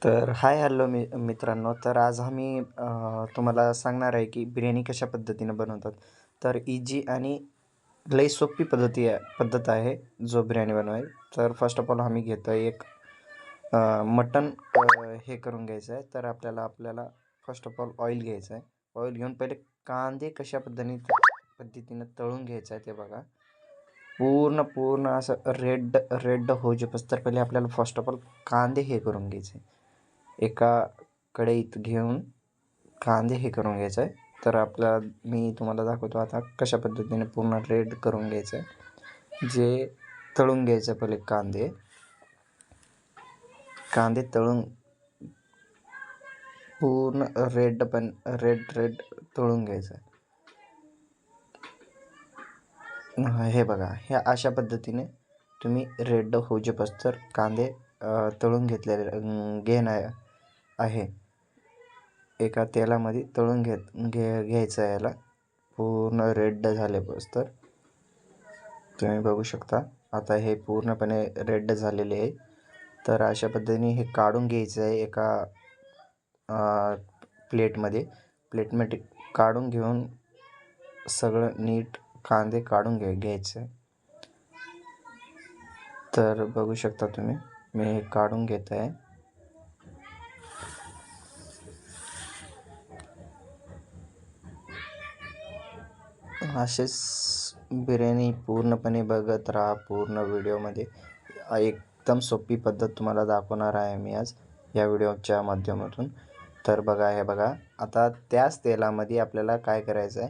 तर hi hello मित्रांनो. तर आज आम्ही तुम्हाला सांगणार आहे की बिर्याणी कशा पद्धतीने बनवतात. तर इजी आणि लई सोपी पद्धत आहे जो बिर्याणी बनवायची. तर फर्स्ट ऑफ ऑल आम्ही घेतो आहे एक मटण हे करून घ्यायचं आहे. तर आपल्याला फर्स्ट ऑफ ऑल ऑइल घ्यायचं आहे. ऑइल घेऊन पहिले कांदे कशा पद्धतीनं तळून घ्यायचं आहे ते बघा. पूर्ण असं रेड रेड होईपर्यंत तर पहिले आपल्याला फर्स्ट ऑफ ऑल कांदे हे करून घ्यायचे. एका कढईत घेऊन कांदे हे करून घ्यायचं आहे. तर मी तुम्हाला दाखवतो आता कशा पद्धतीने पूर्ण रेड करून घ्यायचं आहे. जे तळून घ्यायचं पहिले कांदे तळून पूर्ण रेड तळून घ्यायचं आहे. हे बघा, ह्या अशा पद्धतीने तुम्ही रेड होईपर्यंत कांदे तळून घेणार आहे. एका तेलामध्ये तळून घ्यायचं आहे. याला पूर्ण रेड झाल्यापासून तर तुम्ही बघू शकता आता हे पूर्णपणे रेड झालेले आहे. तर अशा पद्धतीने हे काढून घ्यायचं आहे एका प्लेटमध्ये काढून घेऊन सगळं नीट कांदे काढून घ्यायचं आहे. तर बघू शकता तुम्ही, मी हे काढून घेत आहे. असेच बिर्याणी पूर्णपणे बघत राहा. पूर्ण व्हिडिओमध्ये एकदम सोपी पद्धत तुम्हाला दाखवणार आहे मी आज या व्हिडिओच्या माध्यमातून. तर बघा, हे बघा, आता त्याच तेलामध्ये आपल्याला काय करायचं आहे,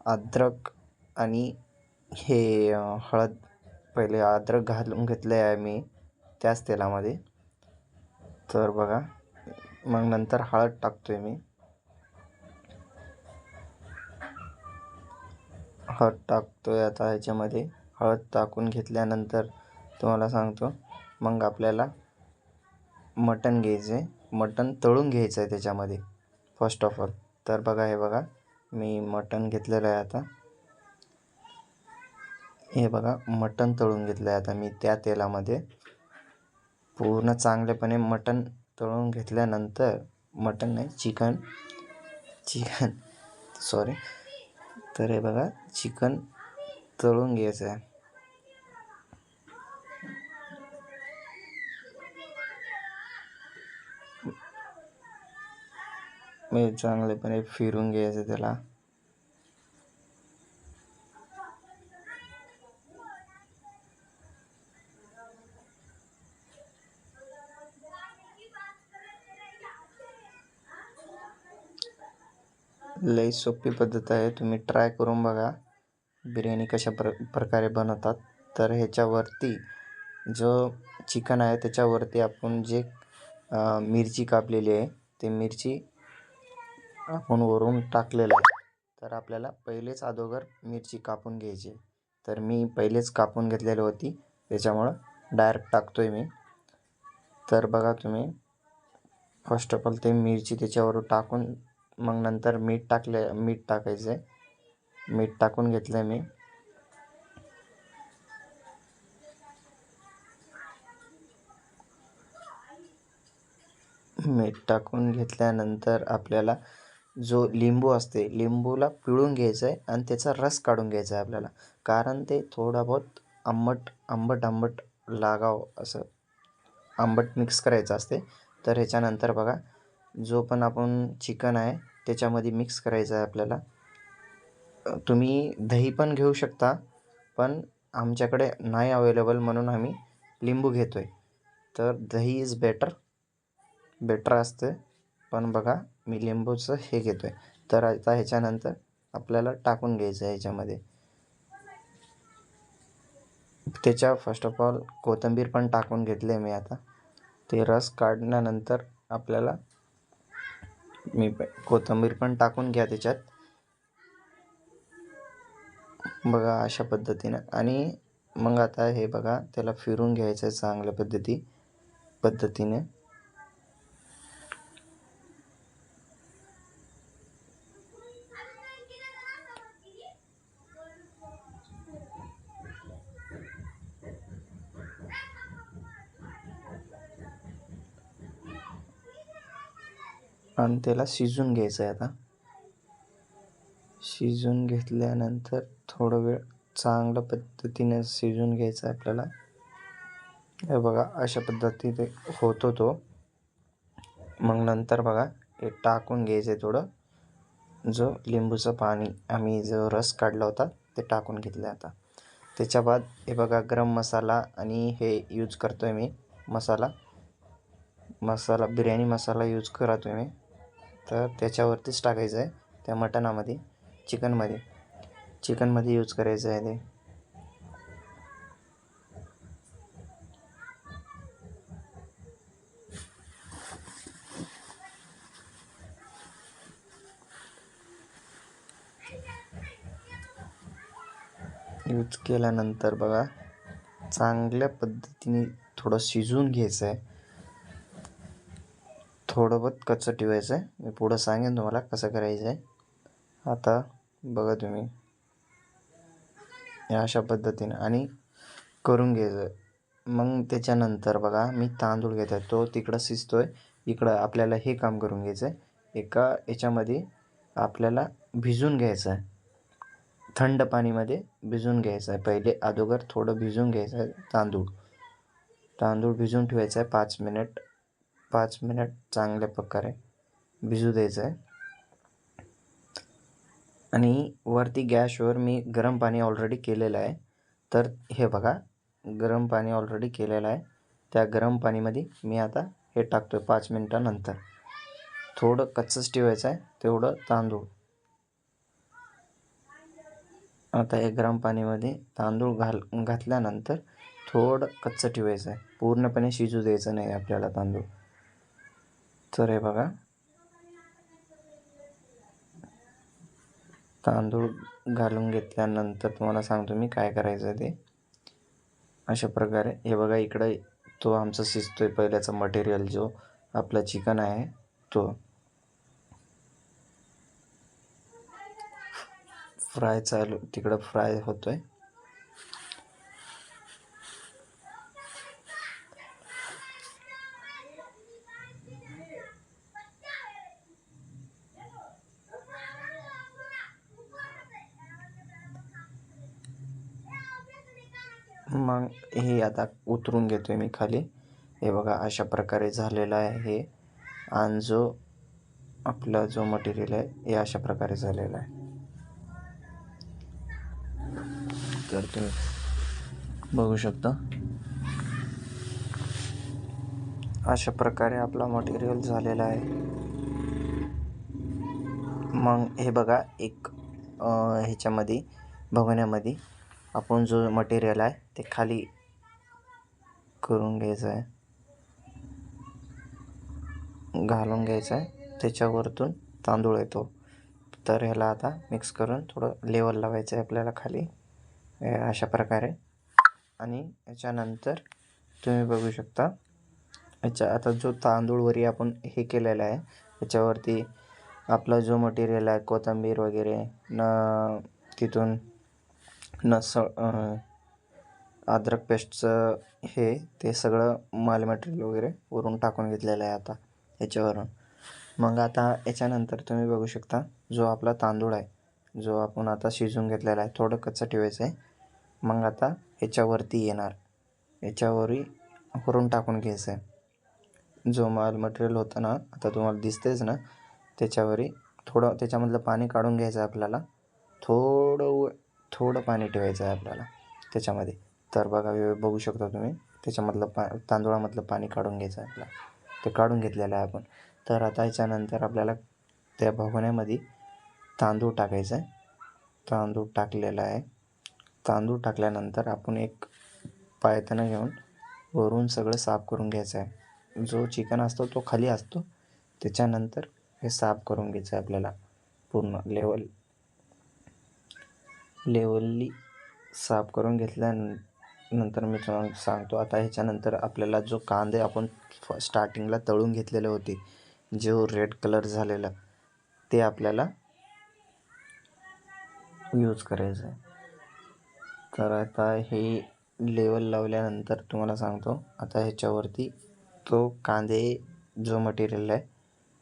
अद्रक आणि हे हळद, पहिले अद्रक घालून घेतले आहे मी त्याच तेलामध्ये. तर बघा, मग नंतर हळद टाकतोय मी. हळद टाकतोय आता ह्याच्यामध्ये. हळद टाकून घेतल्यानंतर तुम्हाला सांगतो, मग आपल्याला मटण घ्यायचं आहे. मटण तळून घ्यायचं आहे त्याच्यामध्ये फर्स्ट ऑफ ऑल. तर बघा, हे बघा, मी मटण घेतलेलं आहे आता. हे बघा, मटण तळून घेतलं आहे आता मी त्या तेलामध्ये. पूर्ण चांगलेपणे मटण तळून घेतल्यानंतर, मटण नाही, चिकन सॉरी. तर हे बघा, चिकन तळून घ्यायचं आहे. मी चांगलेपणे फिरून घ्यायचं त्याला. लई सोपी पद्धत आहे, तुम्ही ट्राय करून बघा बिर्याणी कशा प्रकारे बनवतात. तर ह्याच्यावरती जो चिकन आहे त्याच्यावरती आपण जे मिरची कापलेली आहे ते मिरची आपण वरून टाकलेलं आहे. तर आपल्याला पहिलेच अगोदर मिरची कापून घ्यायची. तर मी पहिलेच कापून घेतलेली होती, त्याच्यामुळं डायरेक्ट टाकतोय मी. तर बघा तुम्ही, फर्स्ट ऑफ ऑल ते मिरची त्याच्यावर टाकून मग नंतर मीठ टाकायचं आहे. मीठ टाकून घेतलं मी. मीठ टाकून घेतल्यानंतर आपल्याला जो लिंबू असते, लिंबूला पिळून घ्यायचं आहे आणि त्याचा रस काढून घ्यायचा आहे आपल्याला. कारण ते थोडा बहुत आंबट लागावं असं आंबट मिक्स करायचं असते. तर ह्याच्यानंतर बघा, जो पण आपण चिकन आहे त्याच्यामध्ये मिक्स करायचं आहे आपल्याला. तुम्ही दही पण घेऊ शकता, पण आमच्याकडे नाही अवेलेबल म्हणून आम्ही लिंबू घेतो आहे. तर दही इज बेटर असते, पण बघा मी लिंबूचं हे घेतो आहे. तर आता ह्याच्यानंतर आपल्याला टाकून घ्यायचं आहे ह्याच्यामध्ये. त्याच्या फर्स्ट ऑफ ऑल कोथिंबीर पण टाकून घेतले मी आता. ते रस काढल्यानंतर आपल्याला कोथिंबीर पण टाकून घ्या त्याच्यात. बघा अशा पद्धतीनं. आणि मग आता हे बघा, त्याला फिरून घ्यायचं आहे चांगल्या पद्धतीने. आणि त्याला शिजून घ्यायचं आहे. आता शिजून घेतल्यानंतर थोडं वेळ चांगल्या पद्धतीने शिजून घ्यायचं आहे आपल्याला. हे बघा अशा पद्धतीने होतो तो. मग नंतर बघा हे टाकून घ्यायचं आहे थोडं, जो लिंबूचं पाणी आम्ही जो रस काढला होता ते टाकून घेतलं. आता त्याच्या बाद हे बघा गरम मसाला आणि हे यूज करतो आहे मी मसाला बिर्याणी मसाला यूज करतो आहे मी. तर त्याच्यावरतीच टाकायचं आहे त्या मटणामध्ये, चिकनमध्ये यूज करायचं आहे ते. यूज केल्यानंतर बघा चांगल्या पद्धतीने थोडं शिजवून घ्यायचं आहे. थोडं बहुत कच्चं ठेवायचं आहे. मी पुढं सांगेन तुम्हाला कसं करायचं आहे. आता बघा तुम्ही या अशा पद्धतीने आणि करून घ्यायचं. मग त्याच्यानंतर बघा मी तांदूळ घेत आहे, तो तिकडं शिजतोय, इकडं आपल्याला हे काम करून घ्यायचं आहे. एका याच्यामध्ये आपल्याला भिजून घ्यायचं आहे, थंड पाणीमध्ये भिजून घ्यायचं आहे. पहिले अगोदर थोडं भिजून घ्यायचं आहे तांदूळ भिजून ठेवायचं आहे 5 मिनिट चांगल्या प्रकारे भिजू द्यायचं आहे. आणि वरती गॅसवर मी गरम पाणी ऑलरेडी केलेलं आहे. तर हे बघा गरम पाणी ऑलरेडी केलेलं आहे. त्या गरम पाणीमध्ये मी आता हे टाकतो आहे 5 मिनिटानंतर. थोडं कच्चंच ठेवायचं आहे तेवढं तांदूळ. आता हे गरम पाणीमध्ये तांदूळ घातल्यानंतर थोडं कच्चं ठेवायचं आहे, पूर्णपणे शिजू द्यायचं नाही आपल्याला तांदूळ. तर हे बघा तांदूळ घालून घेतल्यानंतर तुम्हाला सांगतो मी काय करायचं ते. अशा प्रकारे हे बघा इकडं तो आमचा शिजतोय पहिल्याचा मटेरियल, जो आपला चिकन आहे तो तिकडं फ्राय होतोय. मग हे आता उतरून घेतोय मी खाली. हे बघा अशा प्रकारे झालेलं आहे हे. आणि जो आपला जो मटेरियल आहे हे अशा प्रकारे झालेलं आहे. तर तुम्ही बघू शकता अशा प्रकारे आपला मटेरियल झालेला आहे. मग हे बघा एक ह्याच्यामध्ये भगोन्यामध्ये आपण जो मटेरियल आहे ते खाली करून घ्यायचं आहे, घालून घ्यायचं आहे. त्याच्यावरतून तांदूळ येतो. तर ह्याला आता मिक्स करून थोडं लेवल लावायचं आहे आपल्याला खाली अशा प्रकारे. आणि याच्यानंतर तुम्ही बघू शकता आता जो तांदूळवरी आपण हे केलेलं आहे याच्यावरती आपला जो मटेरियल आहे कोथिंबीर वगैरे तिथून अद्रक पेस्टचं ते सगळं माल मटेरियल वगैरे वरून टाकून घेतलेलं आहे आता याच्यावरून. मग आता याच्यानंतर तुम्ही बघू शकता जो आपला तांदूळ आहे, जो आपण आता शिजवून घेतलेला आहे, थोडं कच्चं ठेवायचं आहे. मग आता ह्याच्यावरती येणार, याच्यावरही वरून टाकून घ्यायचं आहे. जो माल मटेरियल होतं ना, आता तुम्हाला दिसतेच ना, त्याच्यावरही थोडं त्याच्यामधलं पाणी काढून घ्यायचं आहे आपल्याला. थोडं पाणी ठेवायचं आहे आपल्याला त्याच्यामध्ये. तर बघा बघू शकता तुम्ही त्याच्यामधलं तांदूळामधलं पाणी काढून घ्यायचं आहे आपल्याला. ते काढून घेतलेलं आहे आपण. तर आता याच्यानंतर आपल्याला त्या भगोन्यामध्ये तांदूळ टाकायचं आहे. तांदूळ टाकलेला आहे. तांदूळ टाकल्यानंतर आपण एक पायताना घेऊन वरून सगळं साफ करून घ्यायचं आहे. जो चिकन असतो तो खाली असतो, त्याच्यानंतर हे साफ करून घ्यायचं आहे आपल्याला पूर्ण लेवलली साफ करून घेतल्यानंतर मी तुम्हाला सांगतो. आता ह्याच्यानंतर आपल्याला जो कांदे आपण स्टार्टिंगला तळून घेतलेले होते, जो रेड कलर झालेला, ते आपल्याला यूज करायचं आहे. तर आता हे लेवल लावल्यानंतर तुम्हाला सांगतो आता ह्याच्यावरती तो कांदे जो मटेरियल आहे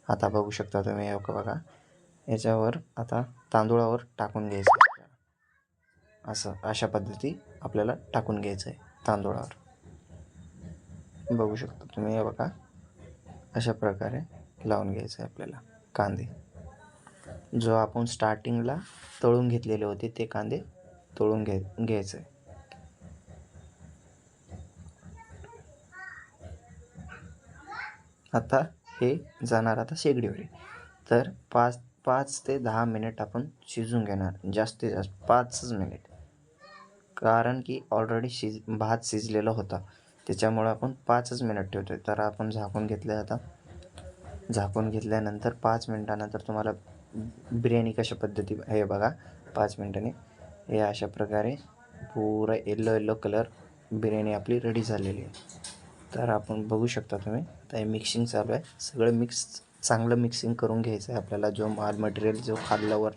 आता बघू शकता तुम्ही हे बघा, याच्यावर आता तांदूळावर टाकून घ्यायचं आहे आपल्याला. अशा पद्धती आपल्याला टाकून घ्यायचं आहे तांदूळावर. बघू शकता तुम्ही हे बघा, अशा प्रकारे लावून घ्यायचं आहे आपल्याला कांदे. जो आपण स्टार्टिंगला तळून घेतलेले होते ते कांदे तळून घ्यायचं आहे. आता हे जाणार आता शेगडीवर. तर 5 ते 10 मिनिट आपण शिजून घेणार, जास्तीत जास्त 5च मिनिट, कारण की ऑलरेडी भात शिजलेला होता, त्याच्यामुळं आपण 5च मिनिट ठेवतो आहे. तर आपण झाकून घेतलं. आता झाकून घेतल्यानंतर 5 मिनिटानंतर तुम्हाला बिर्याणी कशा पद्धती हे बघा, 5 मिनिटांनी हे अशा प्रकारे पुरा येलो कलर बिर्याणी आपली रेडी झालेली आहे. तर आपण बघू शकता तुम्ही. आता हे मिक्सिंग चालू आहे, सगळं चांगलं मिक्सिंग करून घ्यायचं आहे आपल्याला. जो मटेरियल जो खाल्ल्यावर